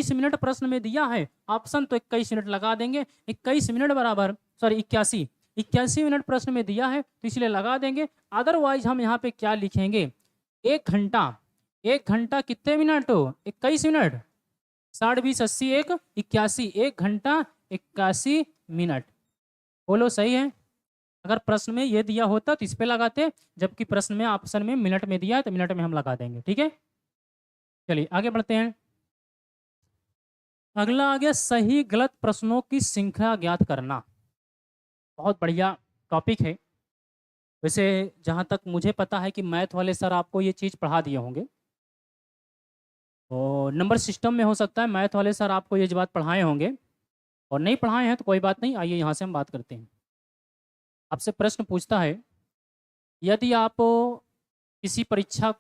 मिनट प्रश्न में दिया है ऑप्शन, तो 21 मिनट लगा देंगे। 21 मिनट बराबर, सॉरी 81 मिनट प्रश्न में दिया है तो इसलिए लगा देंगे। अदरवाइज हम यहाँ पे क्या लिखेंगे? 1 घंटा। 1 घंटा कितने मिनट हो? 21 मिनट। 60 20 80 1 81। 1 घंटा 81 मिनट। बोलो सही है? अगर प्रश्न में ये दिया होता तो इस पे लगाते, जबकि प्रश्न में ऑप्शन में मिनट में दिया है तो मिनट में हम लगा देंगे। ठीक है, चलिए आगे बढ़ते हैं। अगला आ गया सही गलत प्रश्नों की श्रृंखला ज्ञात करना। बहुत बढ़िया टॉपिक है। वैसे जहाँ तक मुझे पता है कि मैथ वाले सर आपको ये चीज़ पढ़ा दिए होंगे, और नंबर सिस्टम में हो सकता है मैथ वाले सर आपको ये बात पढ़ाए होंगे, और नहीं पढ़ाए हैं तो कोई बात नहीं। आइए यहाँ से हम बात करते हैं। आपसे प्रश्न पूछता है, यदि आप किसी परीक्षा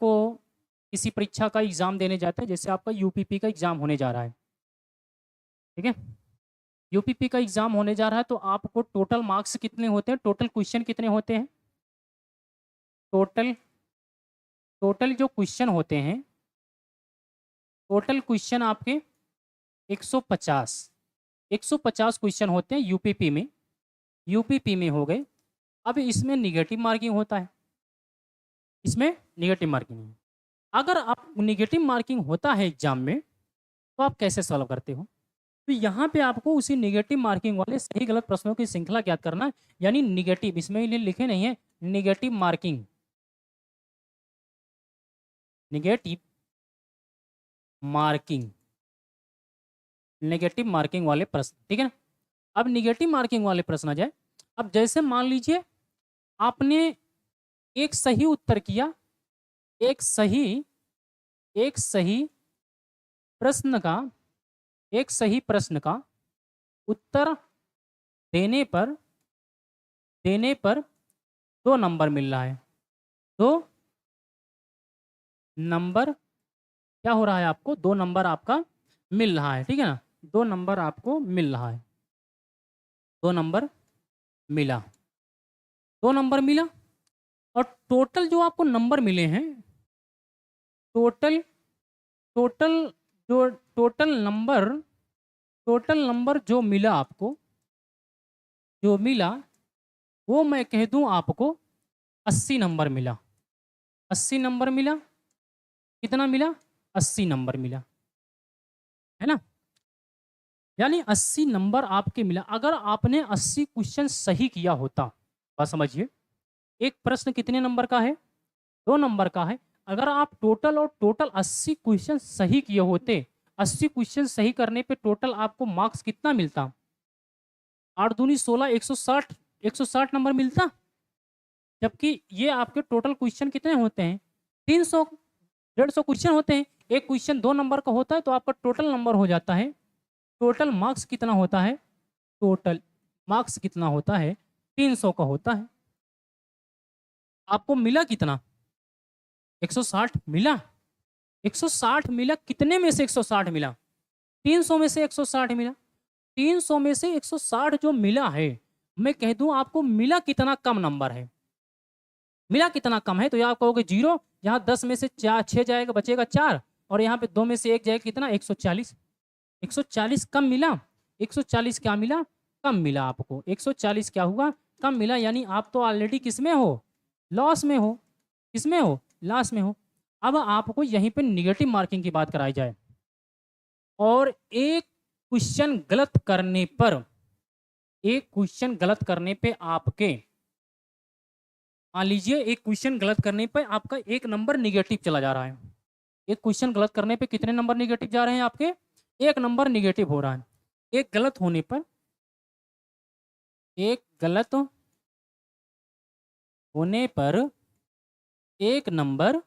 का एग्ज़ाम देने जाते हैं, जैसे आपका यूपीपी का एग्ज़ाम होने जा रहा है, ठीक है, यूपीपी का एग्ज़ाम होने जा रहा है, तो आपको टोटल मार्क्स कितने होते हैं? टोटल क्वेश्चन कितने होते हैं? टोटल टोटल जो क्वेश्चन होते हैं, टोटल क्वेश्चन आपके 150 150 क्वेश्चन होते हैं यूपीपी में हो गए। अब इसमें निगेटिव मार्किंग होता है। इसमें निगेटिव मार्किंग है। अगर आप निगेटिव मार्किंग होता है एग्जाम में, तो आप कैसे सॉल्व करते हो? तो यहाँ पे आपको उसी निगेटिव मार्किंग वाले सही गलत प्रश्नों की श्रृंखला ज्ञात करना है। यानी निगेटिव, इसमें लिखे नहीं है negative marking, negative marking, negative marking वाले प्रश्न। ठीक है ना? अब निगेटिव मार्किंग वाले प्रश्न आ जाए। अब जैसे मान लीजिए आपने एक सही उत्तर किया, एक सही प्रश्न का एक सही प्रश्न का उत्तर देने पर 2 नंबर मिल रहा है। 2 नंबर क्या हो रहा है आपको? 2 नंबर आपका मिल रहा है। ठीक है ना? 2 नंबर आपको मिल रहा है। 2 नंबर मिला, 2 नंबर मिला। और टोटल जो आपको नंबर मिले हैं, टोटल टोटल जो टोटल नंबर जो मिला आपको, जो मिला वो मैं कह दूं आपको 80 नंबर मिला। 80 नंबर मिला। कितना मिला? 80 नंबर मिला, है ना? यानी 80 नंबर आपके मिला। अगर आपने 80 क्वेश्चन सही किया होता, बात समझिए, एक प्रश्न कितने नंबर का है? 2 नंबर का है। अगर आप टोटल और टोटल 80 क्वेश्चन सही किए होते, 80 क्वेश्चन सही करने पे टोटल आपको मार्क्स कितना मिलता? 8 दूनी 16, 160, 160 नंबर मिलता। जबकि ये आपके टोटल क्वेश्चन कितने होते हैं? 300, 150 क्वेश्चन होते हैं। एक क्वेश्चन 2 नंबर का होता है तो आपका टोटल नंबर हो जाता है। टोटल मार्क्स कितना होता है? टोटल मार्क्स कितना होता है? 300 का होता है। आपको मिला कितना? 160 मिला। 160 मिला, कितने में से 160 मिला? 300 में से 160 मिला। 300 में से 160 जो मिला है, मैं कह दूं आपको मिला कितना कम नंबर है? मिला कितना कम है? तो यहाँ आप कहोगे 0, यहाँ 10 में से 4 6 जाएगा, बचेगा 4, और यहाँ पे 2 में से 1 जाएगा, कितना? 140। 140 कम मिला। 140 क्या मिला? कम मिला आपको। 140 क्या हुआ? कम मिला। यानी आप तो ऑलरेडी किस में हो? लॉस में हो। किस में हो? लॉस में हो। अब आपको यहीं पे निगेटिव मार्किंग की बात कराई जाए, और एक क्वेश्चन गलत करने पर, एक क्वेश्चन गलत करने पे आपके, मान लीजिए एक क्वेश्चन गलत करने पे आपका 1 नंबर निगेटिव चला जा रहा है। एक क्वेश्चन गलत करने पे कितने नंबर निगेटिव जा रहे हैं आपके? 1 नंबर निगेटिव हो रहा है। एक गलत होने पर, एक गलत होने पर एक नंबर,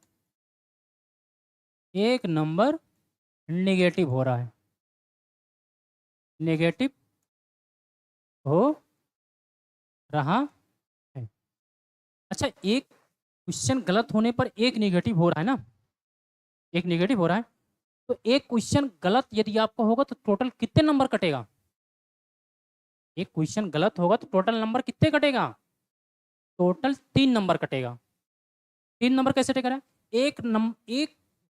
एक नंबर नेगेटिव हो रहा है। नेगेटिव हो रहा है। अच्छा, एक क्वेश्चन गलत होने पर एक नेगेटिव हो रहा है ना, एक नेगेटिव हो रहा है। तो एक क्वेश्चन गलत यदि आपका होगा तो टोटल कितने नंबर कटेगा? एक क्वेश्चन गलत होगा तो टोटल नंबर कितने कटेगा? टोटल 3 नंबर कटेगा। 3 नंबर कैसे कटेगा? एक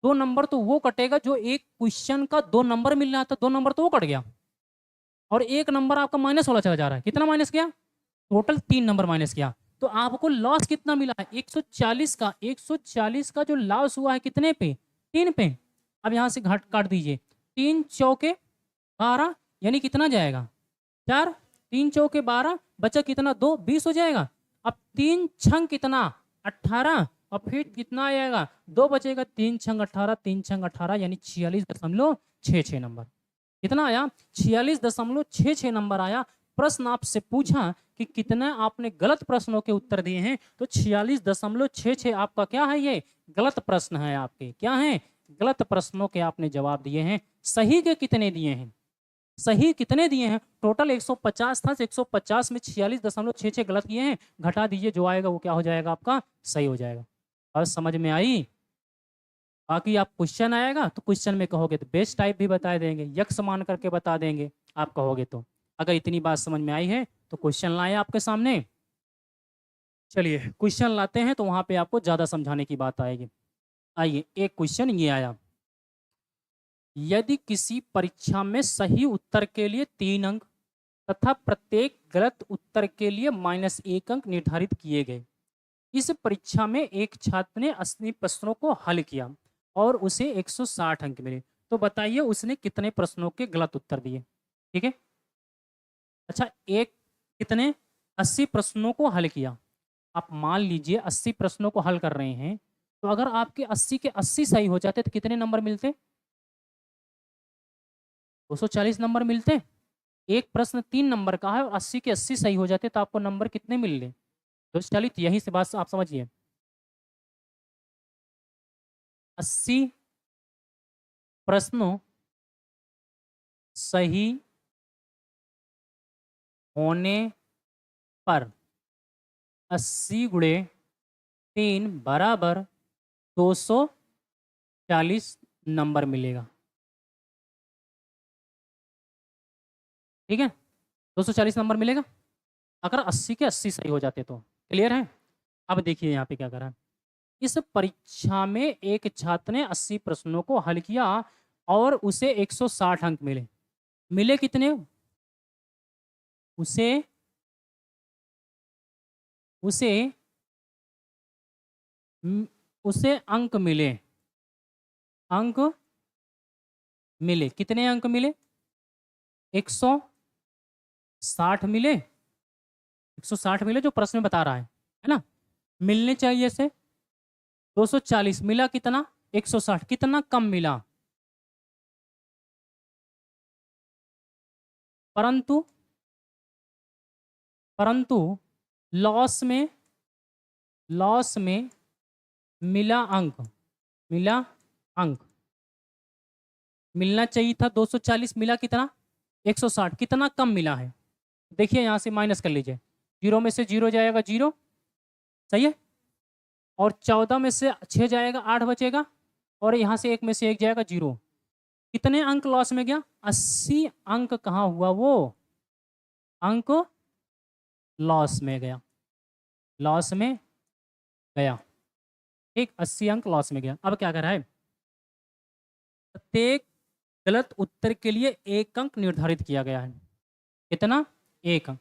2 नंबर तो वो कटेगा जो एक क्वेश्चन का 2 नंबर मिल रहा था, 2 नंबर तो वो कट गया, और एक नंबर आपका माइनस वाला चला जा रहा है। कितना माइनस किया? टोटल 3 नंबर माइनस किया। तो आपको लॉस कितना मिला है? 140 का। 140 का जो लॉस हुआ है कितने पे? 3 पे। अब यहाँ से घाट काट दीजिए। 3 चौके 12, यानी कितना जाएगा? 4। 3 चौके 12, बचा कितना? 2, 20 हो जाएगा। अब 3 छंग कितना? 18, और फिर कितना आएगा? 2 बचेगा। 3 छंग 18, 3 छंग 18, यानी 46.66 नंबर। कितना आया? 46.66 नंबर आया। प्रश्न आपसे पूछा कि कितना आपने गलत प्रश्नों के उत्तर दिए हैं, तो 46.66 आपका क्या है? ये गलत प्रश्न है आपके। क्या है? गलत प्रश्नों के आपने जवाब दिए हैं। सही के कितने दिए हैं? सही कितने दिए हैं? टोटल 150 था, 150 में 46.66 गलत किए हैं। घटा दीजिए, जो आएगा वो क्या हो जाएगा? आपका सही हो जाएगा। और समझ में आई? बाकी आप क्वेश्चन आएगा तो क्वेश्चन में कहोगे तो बेस्ट टाइप भी बता देंगे, यक्स मान करके बता देंगे आप कहोगे तो। अगर इतनी बात समझ में आई है तो क्वेश्चन लाए आपके सामने। चलिए क्वेश्चन लाते हैं तो वहां पे आपको ज़्यादा समझाने की बात आएगी। आइए, एक क्वेश्चन ये आया। यदि किसी परीक्षा में सही उत्तर के लिए 3 अंक तथा प्रत्येक गलत उत्तर के लिए -1 अंक निर्धारित किए गए, इस परीक्षा में एक छात्र ने 80 प्रश्नों को हल किया और उसे 160 अंक मिले, तो बताइए उसने कितने प्रश्नों के गलत उत्तर दिए? ठीक है। अच्छा, एक कितने 80 प्रश्नों को हल किया। आप मान लीजिए 80 प्रश्नों को हल कर रहे हैं, तो अगर आपके 80 के 80 सही हो जाते तो कितने नंबर मिलते? 240 नंबर मिलते। एक प्रश्न 3 नंबर का है और 80 के 80 सही हो जाते तो आपको नंबर कितने मिल रहे? 240। यहीं से बात आप समझिए। 80 प्रश्नों सही होने पर 80 गुणे 3 बराबर 240 नंबर मिलेगा। ठीक है, 240 नंबर मिलेगा अगर 80 के 80 सही हो जाते तो। क्लियर है? अब देखिए यहाँ पे क्या करा है। इस परीक्षा में एक छात्र ने 80 प्रश्नों को हल किया और उसे 160 अंक मिले। मिले कितने? उसे उसे उसे अंक मिले। अंक मिले कितने? अंक मिले 160 मिले। 160 मिले जो प्रश्न में बता रहा है ना। मिलने चाहिए से 240 मिला कितना 160, कितना कम मिला, परंतु परंतु लॉस में मिला अंक, मिला अंक मिलना चाहिए था 240, मिला कितना 160, कितना कम मिला है। देखिए यहाँ से माइनस कर लीजिए, 0 में से 0 जाएगा 0, सही है, और 14 में से 6 जाएगा 8 बचेगा, और यहाँ से 1 में से 1 जाएगा 0। कितने अंक लॉस में गया, 80 अंक कहाँ हुआ, वो अंक लॉस में गया, लॉस में गया, ठीक, 80 अंक लॉस में गया। अब क्या कर रहा है, प्रत्येक गलत उत्तर के लिए 1 अंक निर्धारित किया गया है। कितना, 1 अंक।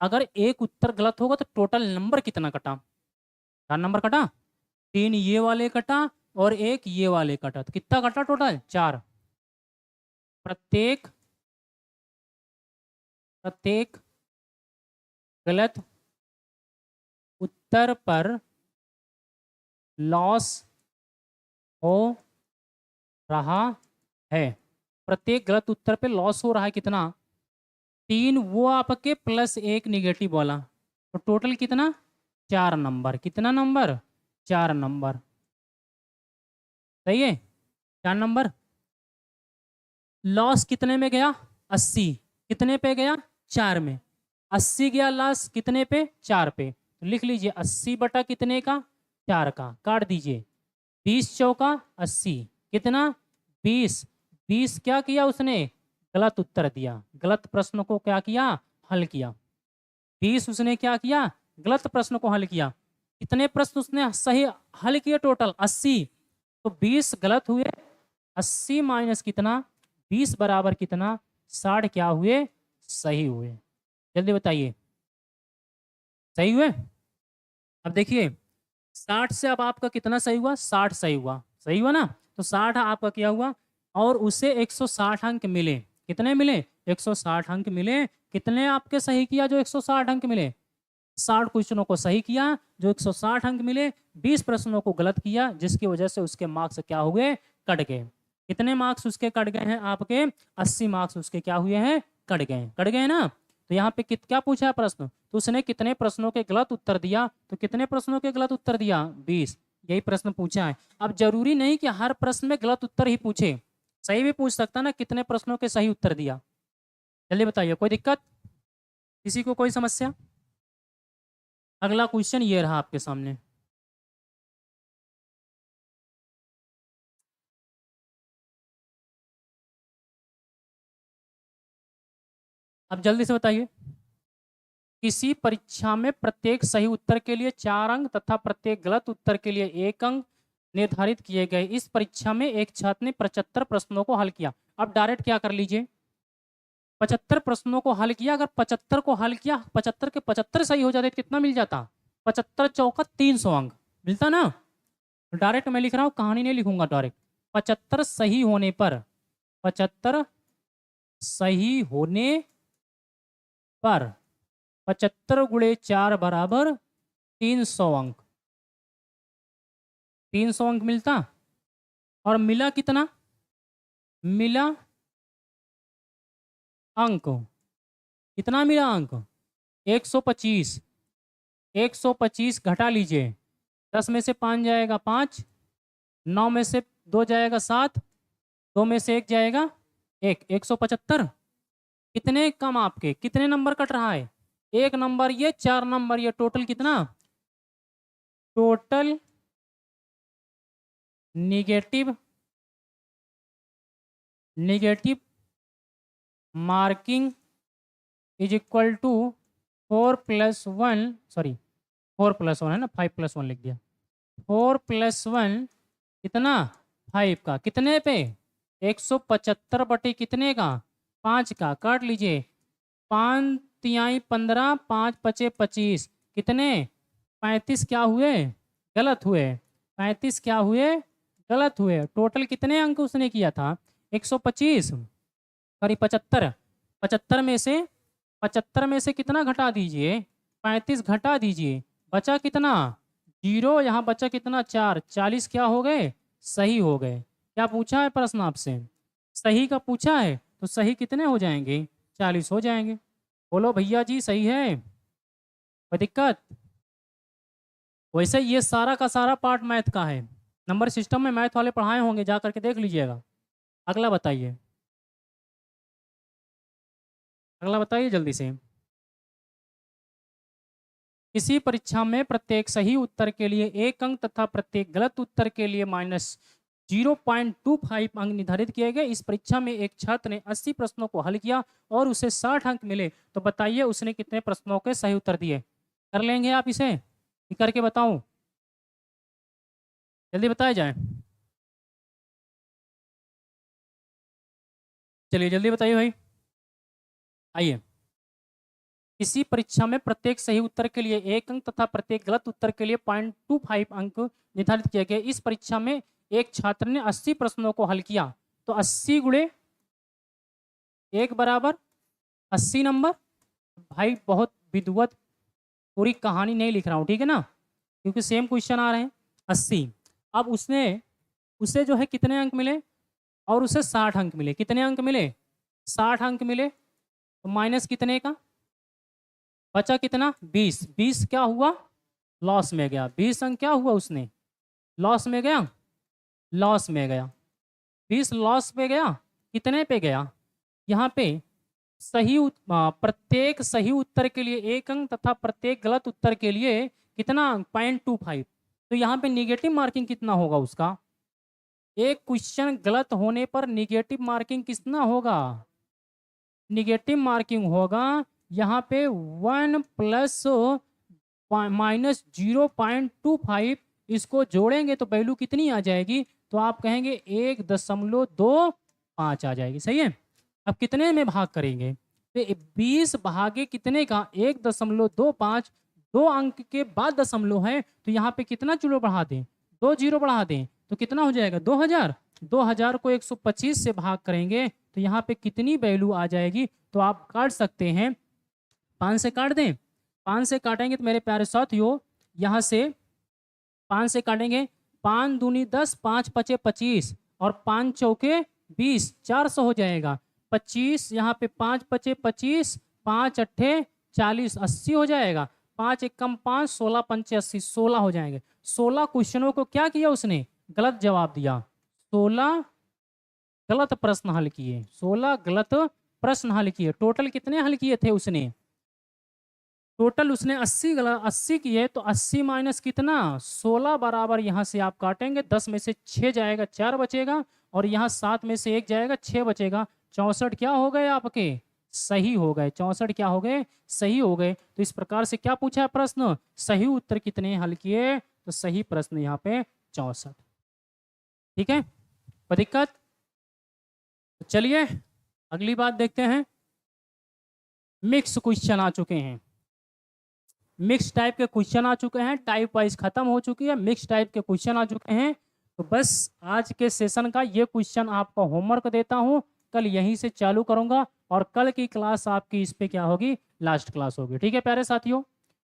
अगर एक उत्तर गलत होगा तो टोटल नंबर कितना कटा, 4 नंबर कटा, 3 ये वाले कटा और 1 ये वाले कटा, तो कितना कटा टोटल 4। प्रत्येक गलत उत्तर पर लॉस हो रहा है, प्रत्येक गलत उत्तर पे लॉस हो रहा है कितना, 3 वो आपके प्लस 1 निगेटिव वाला, तो टोटल कितना 4 नंबर, कितना नंबर 4 नंबर, सही है 4 नंबर। लॉस कितने में गया 80, कितने पे गया 4 में, 80 गया लॉस कितने पे 4 पे, तो लिख लीजिए 80 बटा कितने का 4 का, काट दीजिए, 20 चौका 80, कितना 20, 20 क्या किया उसने गलत उत्तर दिया, गलत प्रश्न को क्या किया हल किया, 20 उसने क्या किया गलत प्रश्न को हल किया। कितने प्रश्न उसने सही हल किए टोटल 80, तो 20 गलत हुए, 80 माइनस कितना 20 बराबर कितना 60 क्या हुए सही हुए। जल्दी बताइए सही हुए। अब देखिए 60 से अब आपका कितना सही हुआ, 60 सही हुआ, सही हुआ ना, तो 60 आपका क्या हुआ, और उसे 160 अंक मिले, कितने मिले 160 अंक मिले। कितने आपके सही किया जो 160 अंक मिले, 60 क्वेश्चनों को सही किया जो 160 अंक मिले, 20 प्रश्नों को गलत किया जिसकी वजह से उसके मार्क्स क्या हुए कट गए। कितने मार्क्स उसके कट गए हैं आपके 80 मार्क्स उसके क्या हुए हैं कट गए, कट गए ना। तो यहाँ पे क्या पूछा है प्रश्न, तो उसने कितने प्रश्नों के गलत उत्तर दिया, तो कितने प्रश्नों के गलत उत्तर दिया 20, यही प्रश्न पूछा है। अब जरूरी नहीं कि हर प्रश्न में गलत उत्तर ही पूछे, सही भी पूछ सकता ना, कितने प्रश्नों के सही उत्तर दिया। जल्दी बताइए कोई दिक्कत, किसी को कोई समस्या। अगला क्वेश्चन ये रहा आपके सामने, अब जल्दी से बताइए। किसी परीक्षा में प्रत्येक सही उत्तर के लिए 4 अंक तथा प्रत्येक गलत उत्तर के लिए 1 अंक निर्धारित किए गए। इस परीक्षा में एक छात्र ने 75 प्रश्नों को हल किया। अब डायरेक्ट क्या कर लीजिए, 75 प्रश्नों को हल किया, अगर 75 को हल किया 75 के 75 सही हो जाते तो कितना मिल जाता, 75 चौका 300 अंक मिलता ना। डायरेक्ट मैं लिख रहा हूँ, कहानी नहीं लिखूंगा, डायरेक्ट 75 सही होने पर, 75 सही होने पर 75 गुणे 4 बराबर 300 अंक, 300 अंक मिलता। और मिला कितना, मिला अंक, कितना मिला अंक 125, 125 घटा लीजिए, 10 में से 5 जाएगा 5, 9 में से 2 जाएगा 7, 2 में से 1 जाएगा 1, 175। कितने कम आपके कितने नंबर कट रहा है, 1 नंबर ये 4 नंबर ये, टोटल कितना, total negative marking is equal to 4+1, sorry 4+1 है ना, 5+1 लिख दिया, 4+1 कितना 5 का, कितने पे 175 बटे कितने का 5 का, काट लीजिए, 5 तिहाई 15, 5 पचे 25, कितने 35 क्या हुए गलत हुए, 35 क्या हुए गलत हुए। टोटल कितने अंक उसने किया था 125, सॉरी 75, 75 में से कितना घटा दीजिए 35 घटा दीजिए, बचा कितना 0 यहाँ बचा कितना 4, 40 क्या हो गए, सही हो गए। क्या पूछा है प्रश्न आपसे, सही का पूछा है, तो सही कितने हो जाएंगे, 40 हो जाएंगे। बोलो भैया जी सही है, कोई दिक्कत। वैसे ये सारा का सारा पार्ट मैथ का है, नंबर सिस्टम में मैथ वाले पढ़ाए होंगे, जा करके देख लीजिएगा। अगला बताइए, अगला बताइए जल्दी से। किसी परीक्षा में प्रत्येक सही उत्तर के लिए 1 अंक तथा प्रत्येक गलत उत्तर के लिए -0.25 अंक निर्धारित किए गए। इस परीक्षा में एक छात्र ने 80 प्रश्नों को हल किया और उसे 60 अंक मिले, तो बताइए उसने कितने प्रश्नों के सही उत्तर दिए। कर लेंगे आप इसे, करके बताऊं, जल्दी बताया जाए, चलिए जल्दी बताइए भाई। आइए, किसी परीक्षा में प्रत्येक सही उत्तर के लिए 1 अंक तथा प्रत्येक गलत उत्तर के लिए 0.25 अंक निर्धारित किए गए। इस परीक्षा में एक छात्र ने 80 प्रश्नों को हल किया, तो 80 गुणे 1 बराबर 80 नंबर। भाई बहुत विधिवत, पूरी कहानी नहीं लिख रहा हूँ, ठीक है ना, क्योंकि सेम क्वेश्चन आ रहे हैं। 80, अब उसे जो है कितने अंक मिले, और उसे 60 अंक मिले। कितने अंक मिले, 60 अंक मिले, तो माइनस कितने का बचा, कितना 20। 20 क्या हुआ, लॉस में गया। 20 अंक क्या हुआ, उसने लॉस में गया, लॉस में गया। 20 लॉस पे गया, कितने पे गया, यहाँ पे प्रत्येक सही उत्तर के लिए 1 अंक तथा प्रत्येक गलत उत्तर के लिए कितना अंक, 0.25। तो यहाँ पे निगेटिव मार्किंग कितना होगा उसका, एक क्वेश्चन गलत होने पर निगेटिव मार्किंग कितना होगा, निगेटिव मार्किंग होगा यहाँ पे 1 प्लस -0.25। इसको जोड़ेंगे तो वैल्यू कितनी आ जाएगी, तो आप कहेंगे 1.25 आ जाएगी। सही है। अब कितने में भाग करेंगे, तो 20 भागे कितने का, 1.25, 2 अंक के बाद दशमलव है, तो यहाँ पे कितना जीरो बढ़ा दें, 2 जीरो बढ़ा दें, तो कितना हो जाएगा 2000। 2000 को 125 से भाग करेंगे तो यहाँ पे कितनी वैल्यू आ जाएगी, तो आप काट सकते हैं, 5 से काट दें। 5 से काटेंगे तो मेरे प्यारे साथियों, यहाँ से 5 से काटेंगे, 5 दूनी 10, 5 पचे 25 और 5 चौके 20, 400 हो जाएगा। 25 यहाँ पे 5 पचे 25, 5 अट्ठे 40, 80 हो जाएगा। 5 एकम 5, 16 पंचे 80, 16 हो जाएंगे। 16 क्वेश्चनों को क्या किया उसने, गलत जवाब दिया। 16 गलत प्रश्न हल किए, 16 गलत प्रश्न हल किए। टोटल कितने हल किए थे उसने, टोटल उसने 80 किए, तो 80 माइनस कितना 16 बराबर, यहाँ से आप काटेंगे, 10 में से 6 जाएगा, 4 बचेगा, और यहाँ 7 में से 1 जाएगा, 6 बचेगा। 64 क्या हो गए आपके, सही हो गए। 64 क्या हो गए, सही हो गए। तो इस प्रकार से क्या पूछा है प्रश्न, सही उत्तर कितने हल किए, तो सही प्रश्न यहाँ पे 64। ठीक है, कोई दिक्कत। तो चलिए अगली बात देखते हैं। मिक्स क्वेश्चन आ चुके हैं, मिक्स टाइप के क्वेश्चन आ चुके हैं, टाइप वाइज खत्म हो चुकी है, मिक्स टाइप के क्वेश्चन आ चुके हैं। तो बस आज के सेशन का ये क्वेश्चन आपका होमवर्क देता हूँ, कल यहीं से चालू करूंगा, और कल की क्लास आपकी इस पे क्या होगी, लास्ट क्लास होगी। ठीक है प्यारे साथियों,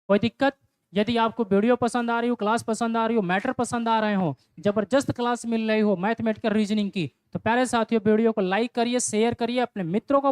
कोई दिक्कत। यदि आपको वीडियो पसंद आ रही हो, क्लास पसंद आ रही हो, मैटर पसंद आ रहे हो, जबरदस्त क्लास मिल रही हो मैथमेटिकल रीजनिंग की, तो प्यारे साथियों वीडियो को लाइक करिए, शेयर करिए, अपने मित्रों को